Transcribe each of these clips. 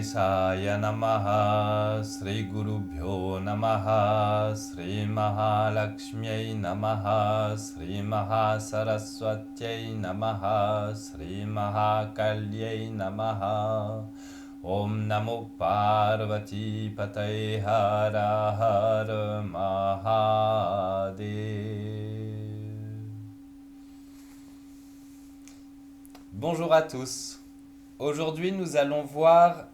Ganeshaya Namaha, Sri Gurubhyo Namaha, Sri Mahalakshmyai Namaha, Sri Mahasaraswatyai Namaha, Sri Mahakalyai Namaha. Om Namo Parvati Pataye Hara Hara Mahadev. Bonjour à tous. Aujourd'hui, nous allons voir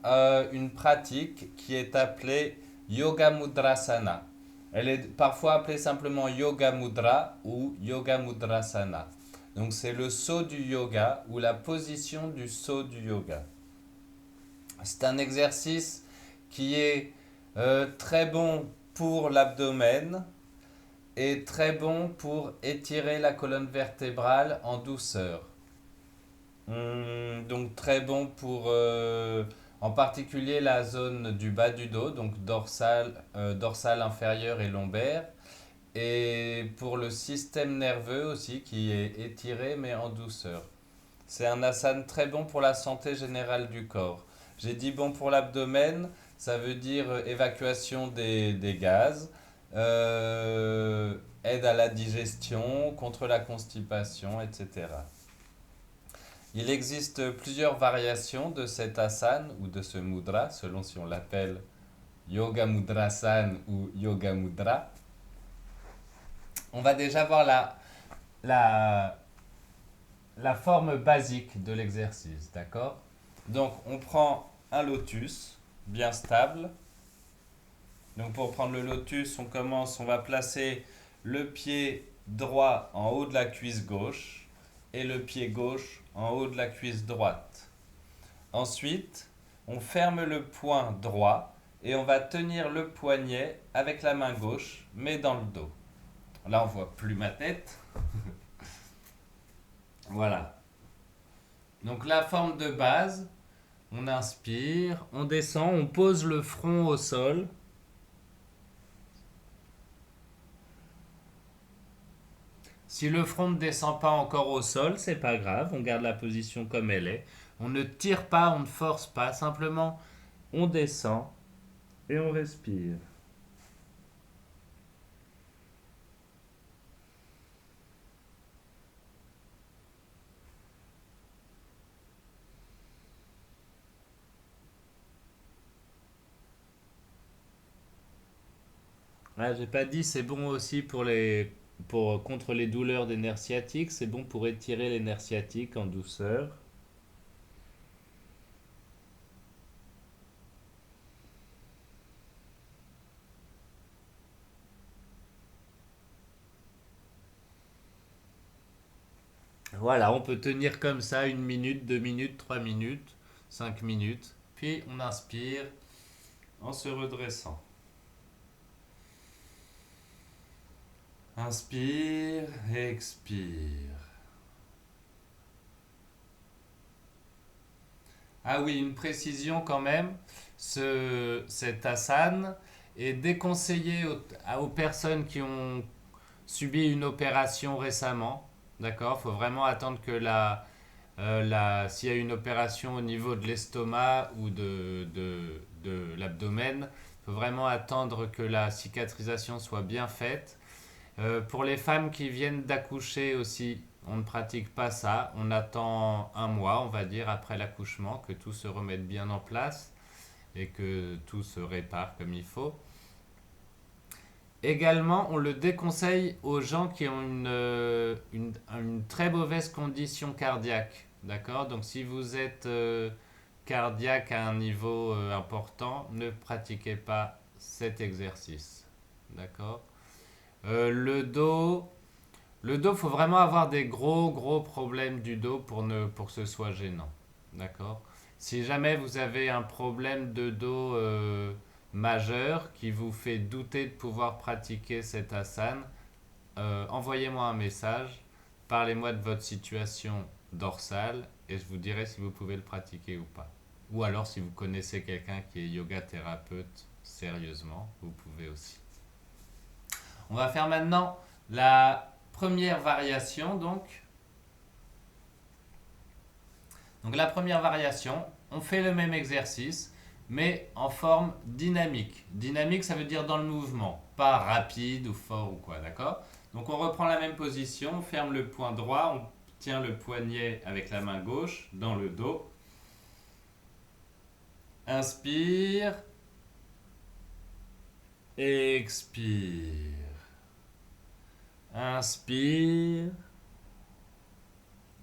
une pratique qui est appelée Yoga Mudrasana. Elle est parfois appelée simplement Yoga Mudra ou Yoga Mudrasana. Donc c'est le saut du yoga ou la position du saut du yoga. C'est un exercice qui est très bon pour l'abdomen et très bon pour étirer la colonne vertébrale en douceur. Donc très bon pour en particulier la zone du bas du dos, donc dorsale inférieure et lombaire, et pour le système nerveux aussi qui est étiré mais en douceur. C'est un asana très bon pour la santé générale du corps. J'ai dit bon pour l'abdomen, ça veut dire évacuation des gaz, aide à la digestion, contre la constipation, etc. Il existe plusieurs variations de cet asana ou de ce mudra, selon si on l'appelle Yoga Mudrasana ou Yoga Mudra. On va déjà voir la, la forme basique de l'exercice, d'accord? Donc on prend un lotus bien stable. Donc pour prendre le lotus, on va placer le pied droit en haut de la cuisse gauche et le pied gauche en haut de la cuisse droite. Ensuite, on ferme le poing droit et on va tenir le poignet avec la main gauche, mais dans le dos. Là, on voit plus ma tête. Voilà. Donc la forme de base, on inspire, on descend, on pose le front au sol. Si le front ne descend pas encore au sol, c'est pas grave, on garde la position comme elle est. On ne tire pas, on ne force pas, simplement on descend et on respire. Ah, j'ai pas dit, c'est bon aussi contre les douleurs des nerfs sciatiques, c'est bon pour étirer les nerfs sciatiques en douceur. Voilà, on peut tenir comme ça 1 minute, 2 minutes, 3 minutes, 5 minutes. Puis on inspire en se redressant. Inspire, expire. Ah oui, une précision quand même, cet asana est déconseillé aux personnes qui ont subi une opération récemment. D'accord? Il faut vraiment attendre que s'il y a une opération au niveau de l'estomac ou de l'abdomen, il faut vraiment attendre que la cicatrisation soit bien faite. Pour les femmes qui viennent d'accoucher aussi, on ne pratique pas ça. On attend 1 mois, on va dire, après l'accouchement, que tout se remette bien en place et que tout se répare comme il faut. Également, on le déconseille aux gens qui ont une très mauvaise condition cardiaque. D'accord? Donc, si vous êtes cardiaque à un niveau important, ne pratiquez pas cet exercice. D'accord? Le dos, faut vraiment avoir des gros problèmes du dos pour que ce soit gênant. D'accord? Si jamais vous avez un problème de dos majeur qui vous fait douter de pouvoir pratiquer cet asana, envoyez-moi un message, parlez-moi de votre situation dorsale et je vous dirai si vous pouvez le pratiquer ou pas. Ou alors si vous connaissez quelqu'un qui est yoga thérapeute, sérieusement, vous pouvez aussi. On va faire maintenant la première variation. Donc la première variation, on fait le même exercice, mais en forme dynamique. Dynamique, ça veut dire dans le mouvement, pas rapide ou fort ou quoi, d'accord? Donc on reprend la même position, on ferme le poing droit, on tient le poignet avec la main gauche dans le dos. Inspire, expire. Inspire,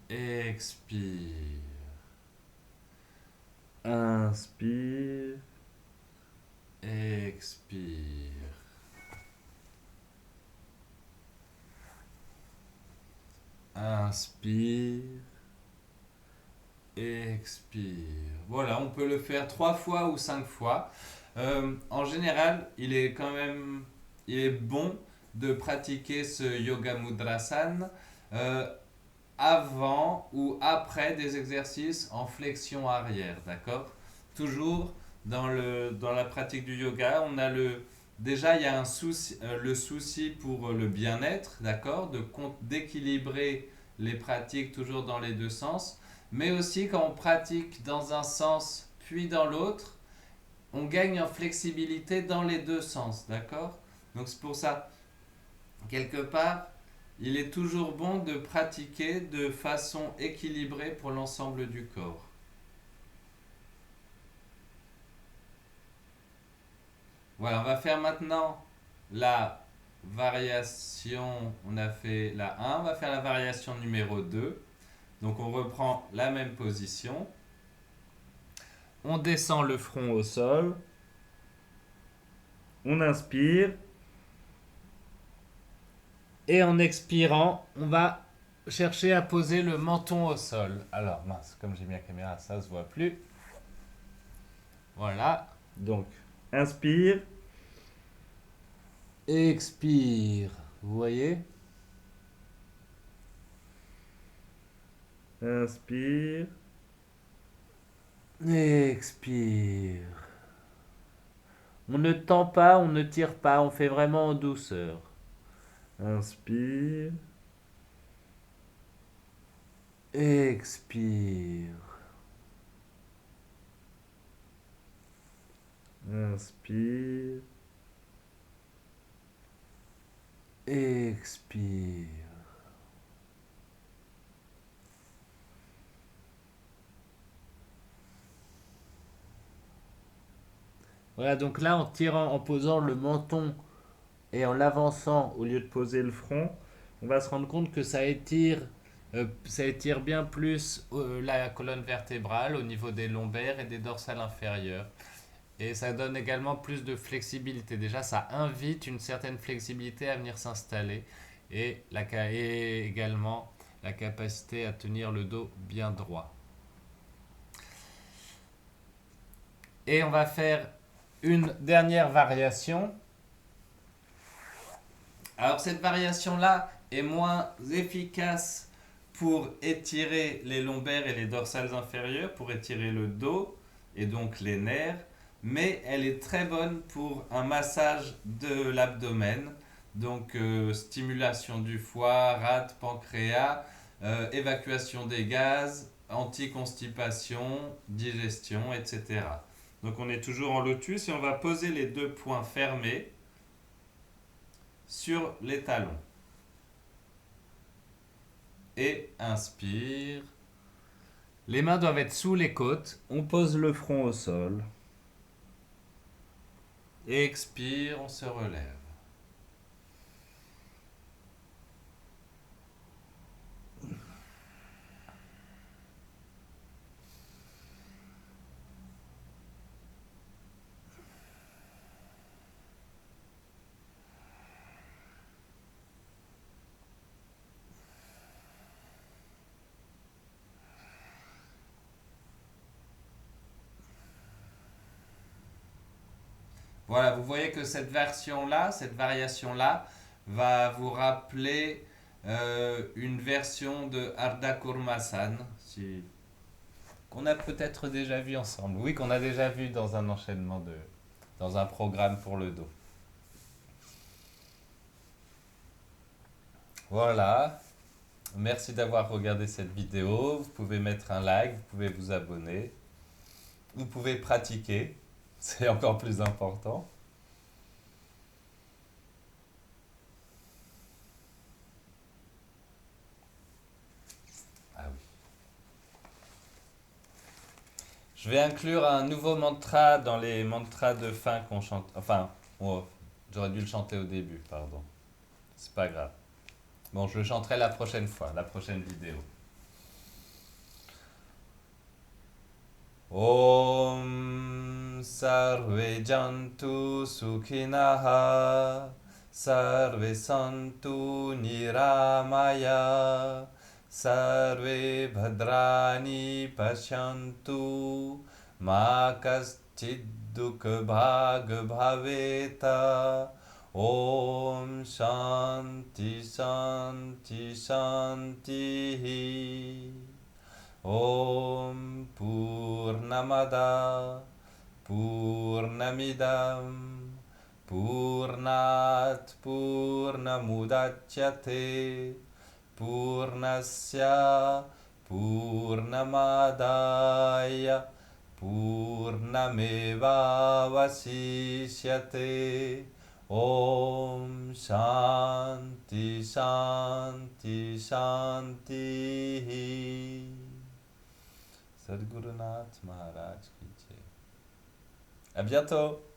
expire. Inspire, expire. Inspire, expire. Voilà, on peut le faire 3 fois ou 5 fois. En général, il est bon de pratiquer ce Yoga Mudrasana euh, avant ou après des exercices en flexion arrière, d'accord? Toujours dans la pratique du yoga, déjà il y a le souci pour le bien-être, d'accord? D'équilibrer les pratiques toujours dans les deux sens, mais aussi quand on pratique dans un sens puis dans l'autre, on gagne en flexibilité dans les deux sens, d'accord? Donc c'est pour ça, quelque part, il est toujours bon de pratiquer de façon équilibrée pour l'ensemble du corps. Voilà, on va faire maintenant la variation, on a fait la 1, on va faire la variation numéro 2. Donc on reprend la même position. On descend le front au sol. On inspire. Et en expirant, on va chercher à poser le menton au sol. Alors, mince, comme j'ai mis la caméra, ça se voit plus. Voilà. Donc, inspire. Expire. Vous voyez? Inspire. Expire. On ne tend pas, on ne tire pas, on fait vraiment en douceur. Inspire. Expire. Inspire. Expire. Voilà, donc là, en posant le menton et en l'avançant au lieu de poser le front, on va se rendre compte que ça étire bien plus la colonne vertébrale au niveau des lombaires et des dorsales inférieures. Et ça donne également plus de flexibilité. Déjà, ça invite une certaine flexibilité à venir s'installer et également la capacité à tenir le dos bien droit. Et on va faire une dernière variation. Alors cette variation-là est moins efficace pour étirer les lombaires et les dorsales inférieures, pour étirer le dos et donc les nerfs, mais elle est très bonne pour un massage de l'abdomen, donc stimulation du foie, rate, pancréas, évacuation des gaz, anti-constipation, digestion, etc. Donc on est toujours en lotus et on va poser les deux poings fermés sur les talons. Et inspire. Les mains doivent être sous les côtes. On pose le front au sol. Et expire, on se relève. Voilà, vous voyez que cette version-là, cette variation-là, va vous rappeler une version de Ardha Kurmasan, qu'on a peut-être déjà vu ensemble. Oui, qu'on a déjà vu dans un dans un programme pour le dos. Voilà. Merci d'avoir regardé cette vidéo. Vous pouvez mettre un like, vous pouvez vous abonner. Vous pouvez pratiquer. C'est encore plus important. Ah oui. Je vais inclure un nouveau mantra dans les mantras de fin qu'on chante. Enfin, oh, j'aurais dû le chanter au début, pardon. C'est pas grave. Bon, je le chanterai la prochaine fois, la prochaine vidéo. Om Sarve Jantu Sukhinaha Sarve Santu Niramaya Sarve Bhadrani Pashyantu Ma Kaschid Dukha Bhag Bhaveta Om Shanti Shanti Shanti Om Purnamada Purnamidam Purnat Purnamudachyate Purnasya Purnamadaya Purnameva Vasishyate Om Shanti Shanti Shanti Sadhgurunath Maharaj ki jai. À bientôt!